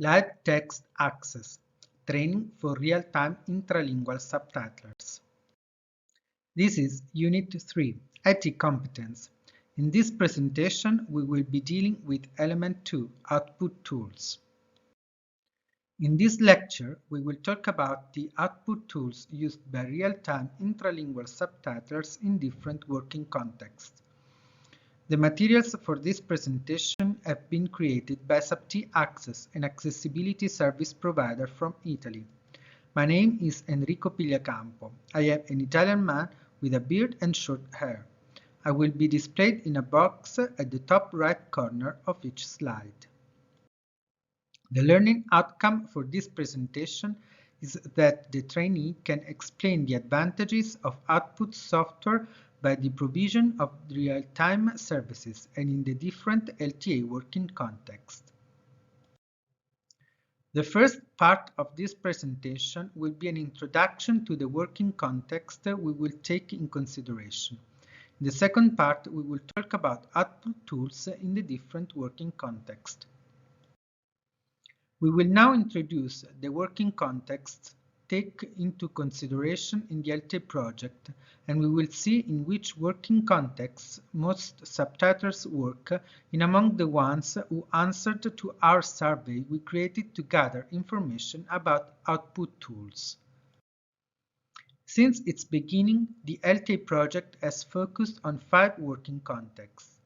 Live text access, training for real-time intralingual subtitlers. This is Unit 3, IT Competence. In this presentation, we will be dealing with Element 2, Output Tools. In this lecture, we will talk about the output tools used by real-time intralingual subtitlers in different working contexts. The materials for this presentation have been created by Subti Access, an accessibility service provider from Italy. My name is Enrico Pigliacampo. I am an Italian man with a beard and short hair. I will be displayed in a box at the top right corner of each slide. The learning outcome for this presentation is that the trainee can explain the advantages of output software by the provision of real-time services and in the different LTA working contexts. The first part of this presentation will be an introduction to the working context we will take in consideration. In the second part, we will talk about output tools in the different working contexts. We will now introduce the working contexts take into consideration in the LTA project, and we will see in which working contexts most subtitlers work in among the ones who answered to our survey we created to gather information about output tools. Since its beginning, the LTA project has focused on 5 working contexts: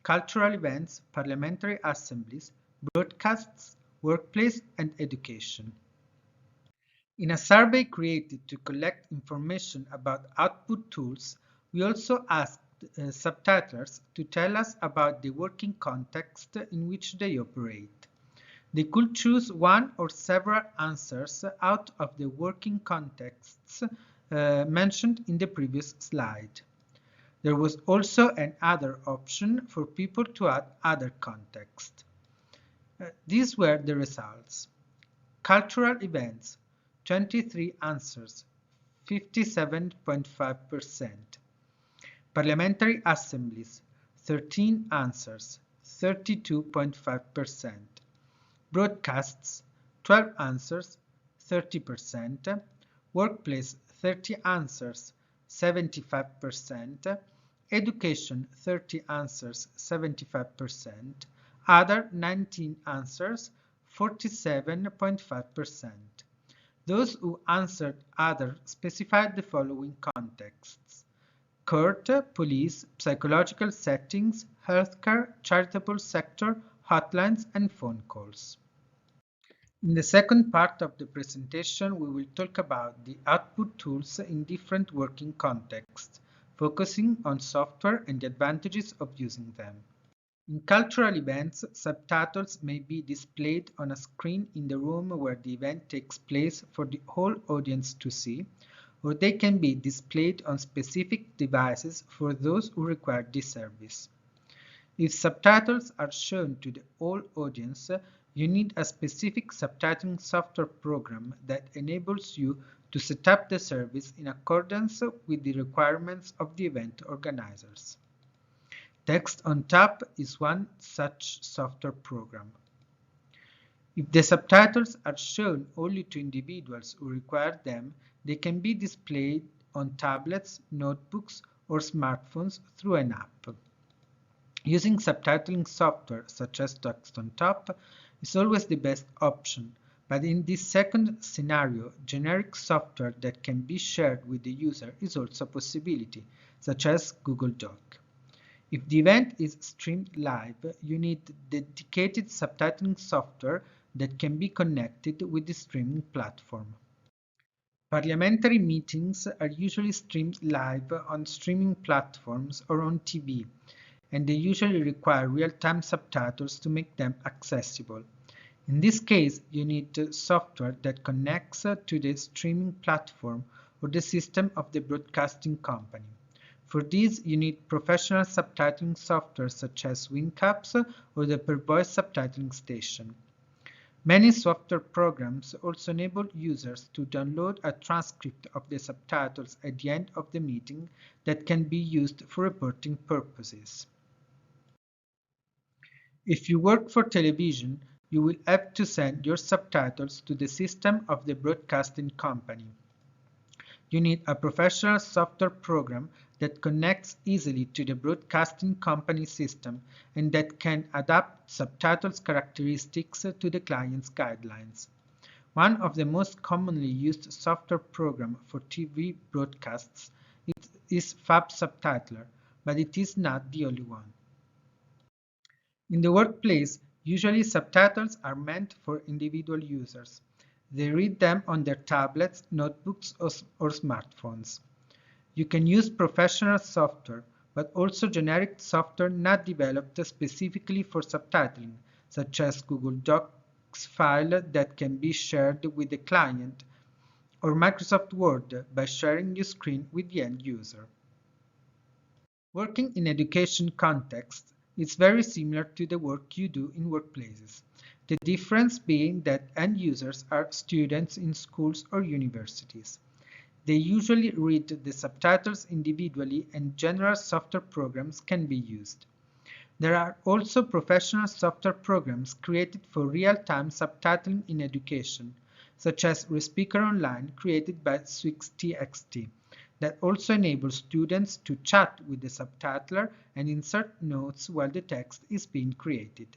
cultural events, parliamentary assemblies, broadcasts, workplace, and education. In a survey created to collect information about output tools, we also asked subtitlers to tell us about the working context in which they operate. They could choose one or several answers out of the working contexts mentioned in the previous slide. There was also another option for people to add other contexts. These were the results. Cultural events, 23 answers, 57.5%. Parliamentary assemblies, 13 answers, 32.5%. Broadcasts, 12 answers, 30%. Workplace, 30 answers, 75%. Education, 30 answers, 75%. Other, 19 answers, 47.5%. Those who answered other specified the following contexts: court, police, psychological settings, healthcare, charitable sector, hotlines, and phone calls. In the second part of the presentation, we will talk about the output tools in different working contexts, focusing on software and the advantages of using them. In cultural events, subtitles may be displayed on a screen in the room where the event takes place for the whole audience to see, or they can be displayed on specific devices for those who require this service. If subtitles are shown to the whole audience, you need a specific subtitling software program that enables you to set up the service in accordance with the requirements of the event organizers. Text on Top is one such software program. If the subtitles are shown only to individuals who require them, they can be displayed on tablets, notebooks, or smartphones through an app. Using subtitling software such as Text on Top is always the best option, but in this second scenario, generic software that can be shared with the user is also a possibility, such as Google Doc. If the event is streamed live, you need dedicated subtitling software that can be connected with the streaming platform. Parliamentary meetings are usually streamed live on streaming platforms or on TV, and they usually require real-time subtitles to make them accessible. In this case, you need software that connects to the streaming platform or the system of the broadcasting company. For this, you need professional subtitling software such as WinCaps or the Per Voice subtitling station. Many software programs also enable users to download a transcript of the subtitles at the end of the meeting that can be used for reporting purposes. If you work for television, you will have to send your subtitles to the system of the broadcasting company. You need a professional software program that connects easily to the broadcasting company system and that can adapt subtitles characteristics to the client's guidelines. One of the most commonly used software programs for TV broadcasts is Fab Subtitler, but it is not the only one. In the workplace, usually subtitles are meant for individual users. They read them on their tablets, notebooks, or smartphones. You can use professional software, but also generic software not developed specifically for subtitling, such as Google Docs file that can be shared with the client, or Microsoft Word by sharing your screen with the end user. Working in education context is very similar to the work you do in workplaces, the difference being that end users are students in schools or universities. They usually read the subtitles individually and general software programs can be used. There are also professional software programs created for real-time subtitling in education, such as ReSpeaker Online created by SwixTXT, that also enables students to chat with the subtitler and insert notes while the text is being created.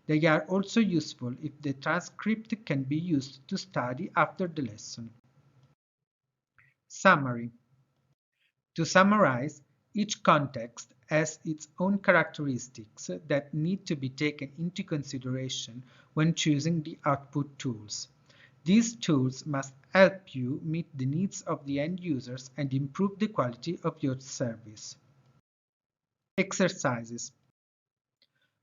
They are also useful if the transcript can be used to study after the lesson. Summary. To summarize, each context has its own characteristics that need to be taken into consideration when choosing the output tools. These tools must help you meet the needs of the end users and improve the quality of your service. Exercises.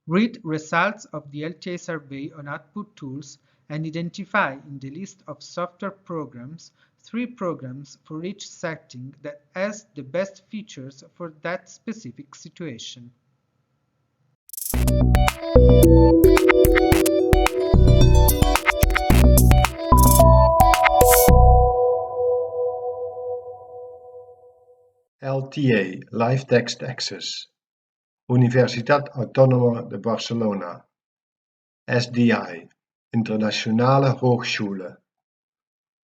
Read results of the LTI survey on output tools and identify in the list of software programs 3 programs for each setting that has the best features for that specific situation. LTA Live Text Access, Universitat Autónoma de Barcelona, SDI, Internationale Hochschule,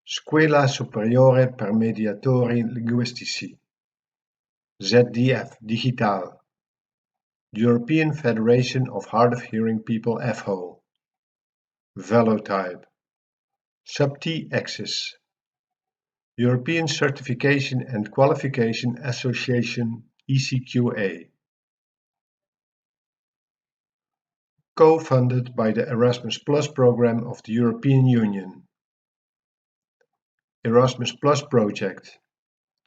Scuola Superiore per Mediatori Linguistici, ZDF Digital, European Federation of Hard of Hearing People FHO, Velotype, SUBT Access, European Certification and Qualification Association ECQA. Co-funded by the Erasmus Plus program of the European Union. Erasmus Plus project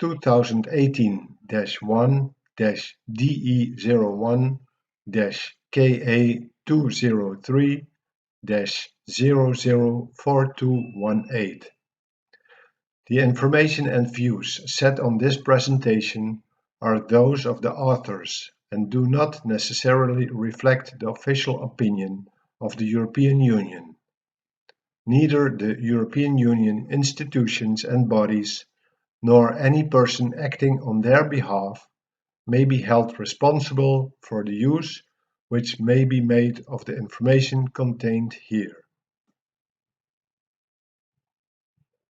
2018-1-DE01-KA203-004218. The information and views set on this presentation are those of the authors and do not necessarily reflect the official opinion of the European Union. Neither the European Union institutions and bodies, nor any person acting on their behalf, may be held responsible for the use which may be made of the information contained here.